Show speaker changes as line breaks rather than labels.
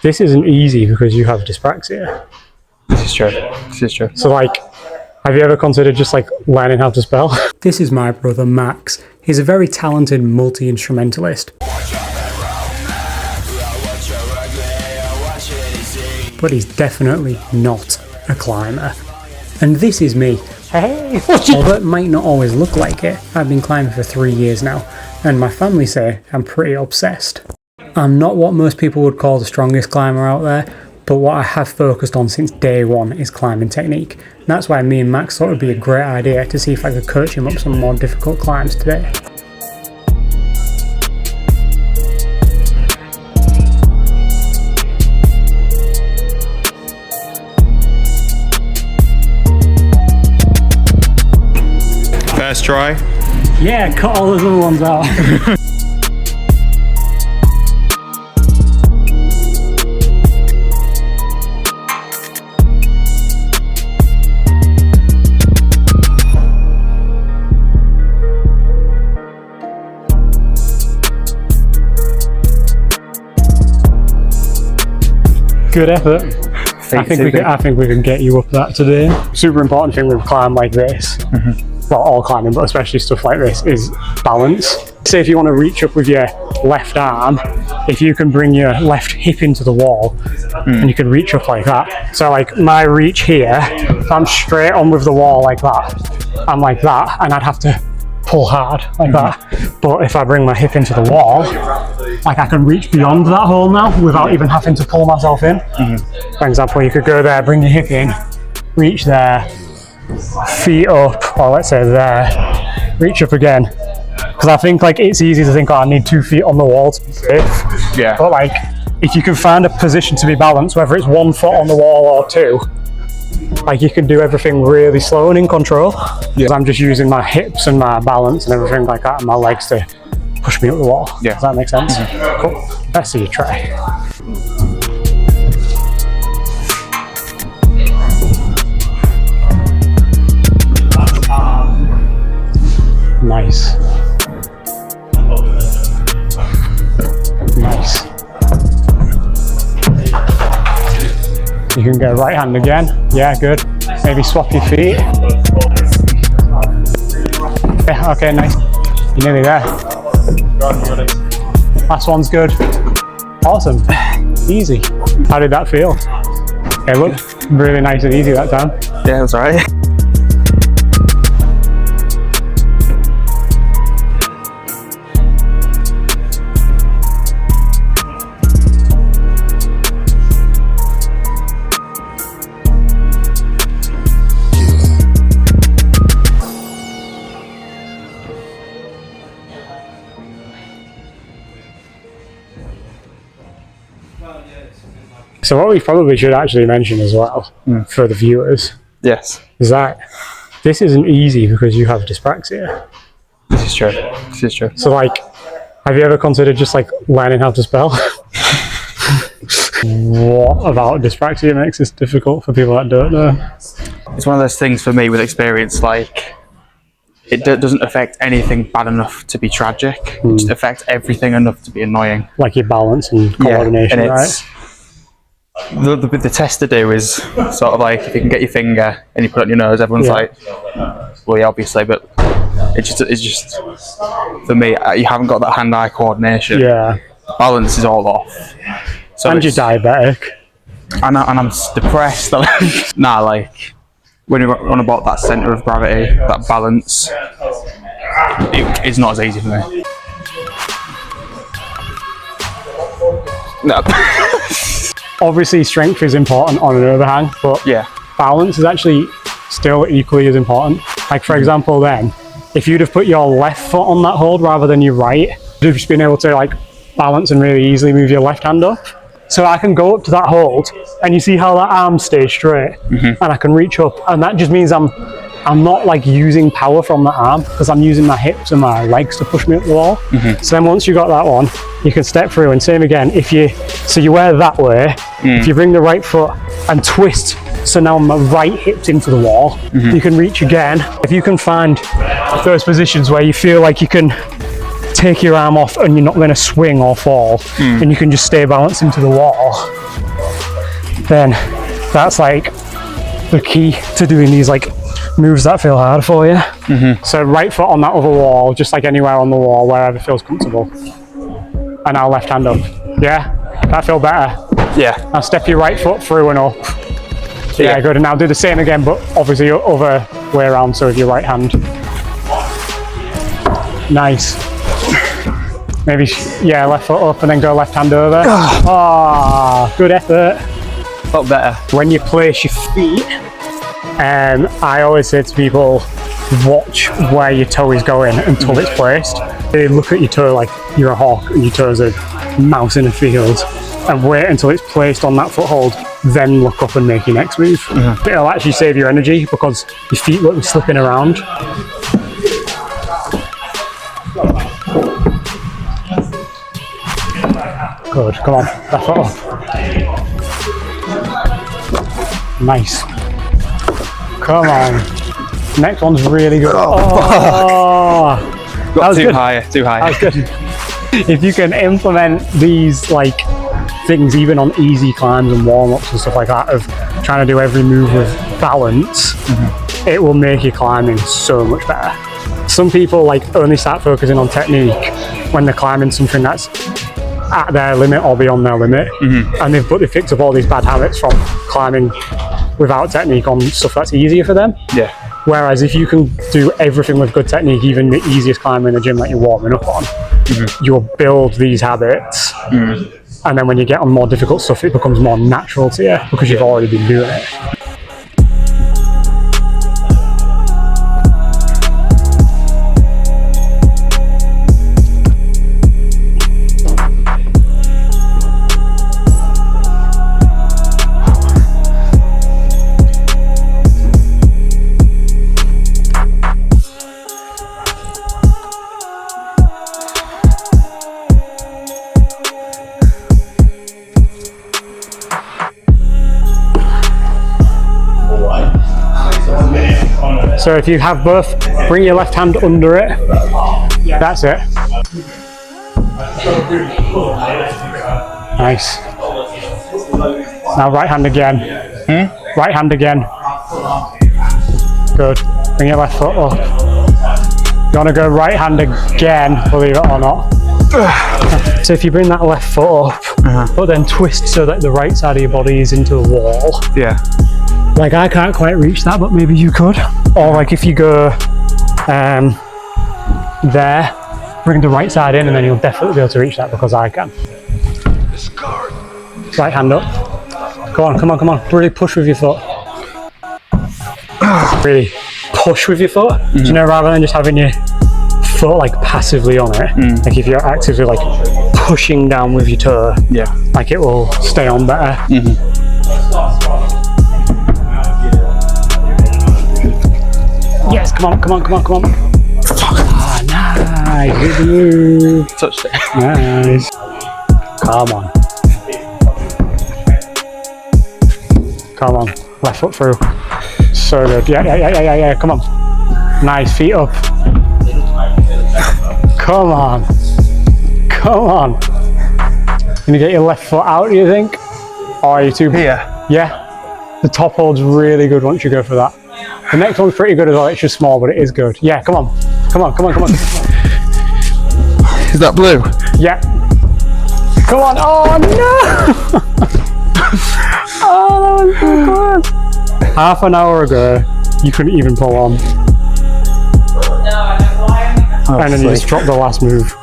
This isn't easy because you have dyspraxia.
This is true. This is true.
So like, have you ever considered just like learning how to spell? This is my brother Max. He's a very talented multi-instrumentalist. But he's definitely not a climber. And this is me. Hey! Although it might not always look like it, I've been climbing for 3 years now, and my family say I'm pretty obsessed. I'm not what most people would call the strongest climber out there, but what I have focused on since day one is climbing technique. And that's why me and Max thought it would be a great idea to see if I could coach him up some more difficult climbs today.
First try.
Yeah, cut all those other ones out. Good effort. I think we can get you up that today. Super important thing with climb like this, well, all climbing, but especially stuff like this, is balance. Say if you want to reach up with your left arm, if you can bring your left hip into the wall, and you can reach up like that. So like my reach here, if I'm straight on with the wall like that, I'm like that, and I'd have to pull hard like that. But if I bring my hip into the wall, like I can reach beyond that hole now without even having to pull myself in. For example, you could go there, bring your hip in, reach there, feet up, or let's say there, reach up again. Because I think like it's easy to think, oh, I need 2 feet on the wall to be safe. Yeah. But like, if you can find a position to be balanced, whether it's 1 foot on the wall or 2, like you can do everything really slow and in control. Yeah. I'm just using my hips and my balance and everything like that, and my legs to push me up the wall. Yeah. Does that make sense? Cool. Let's see you try. Nice. Nice. You can go right hand again. Yeah, good. Maybe swap your feet. Yeah, okay, nice. You're nearly there. Last one's good. Awesome. Easy. How did that feel? It looked really nice and easy that time.
Yeah, it was alright.
So what we probably should actually mention as well for the viewers,
yes,
is that this isn't easy because you have dyspraxia.
This is true. This is true.
So like, have you ever considered just like learning how to spell? What about dyspraxia makes this difficult for people that don't know?
It's one of those things for me with experience, like it doesn't affect anything bad enough to be tragic. It just affects everything enough to be annoying.
Like your balance and coordination,
and
right?
The test to do is sort of like if you can get your finger and you put it on your nose, everyone's like, well, yeah, obviously, but it's just for me, you haven't got that hand-eye coordination.
Yeah.
Balance is all off. So
and you're diabetic.
And I'm depressed. Nah, like when you're on about that centre of gravity, that balance, it's not as easy for me. No.
Obviously strength is important on an overhang, but balance is actually still equally as important. Like for example then, if you'd have put your left foot on that hold rather than your right, you'd have just been able to like balance and really easily move your left hand up. So I can go up to that hold and you see how that arm stays straight and I can reach up, and that just means I'm not like using power from the arm because I'm using my hips and my legs to push me up the wall. So then once you got that one, you can step through, and same again, so you wear that way, if you bring the right foot and twist, so now my right hip's into the wall, you can reach again. If you can find those positions where you feel like you can take your arm off and you're not going to swing or fall, and you can just stay balanced into the wall, then that's like the key to doing these like moves that feel hard for you. So right foot on that other wall, just like anywhere on the wall, wherever feels comfortable. And now left hand up. Yeah, that feel better.
Yeah.
Now step your right foot through and up. Yeah, good. And now do the same again, but obviously your other way around, so with your right hand. Nice. Maybe, yeah, left foot up and then go left hand over. Ah, good effort.
Felt better.
When you place your feet, I always say to people, watch where your toe is going until it's placed. They look at your toe like you're a hawk and your toe's a mouse in a field, and wait until it's placed on that foothold, then look up and make your next move. It'll actually save your energy because your feet won't be slipping around. Good, come on, left foot up. Nice. Come on. Next one's really good.
Got too
good.
high.
That was good. If you can implement these like things even on easy climbs and warm-ups and stuff like that, of trying to do every move with balance, it will make your climbing so much better. Some people like only start focusing on technique when they're climbing something that's at their limit or beyond their limit, and they've picked up all these bad habits from climbing without technique on stuff that's easier for them.
Yeah.
Whereas if you can do everything with good technique, even the easiest climb in the gym that you're warming up on, you'll build these habits, and then when you get on more difficult stuff, it becomes more natural to you because you've already been doing it. So if you have both, bring your left hand under it. That's it. Nice. Now right hand again. Right hand again. Good. Bring your left foot up. You want to go right hand again, believe it or not. So if you bring that left foot up, but then twist so that the right side of your body is into the wall.
Yeah.
Like I can't quite reach that, but maybe you could. Or like if you go there, bring the right side in, and then you'll definitely be able to reach that because I can. Right hand up. Go on, come on, come on. Really push with your foot. Really push with your foot. Do you know, rather than just having your foot like passively on it, like if you're actively like pushing down with your toe, like it will stay on better. Yes, come on, come on, come on, come on. Ah, nice, good move.
Touched it.
Nice. Come on. Come on, left foot through. So good. Yeah, come on. Nice, feet up. Come on. Come on. Can you get your left foot out, do you think? Or are you too...
Here?
Yeah. The top hold's really good once you go for that. The next one's pretty good as well, it's just small, but it is good. Yeah, come on. Come on, come on, come on.
Is that blue?
Yeah. Come on. Oh, no! Oh, that was so close. Half an hour ago, you couldn't even pull on. And then you just dropped the last move.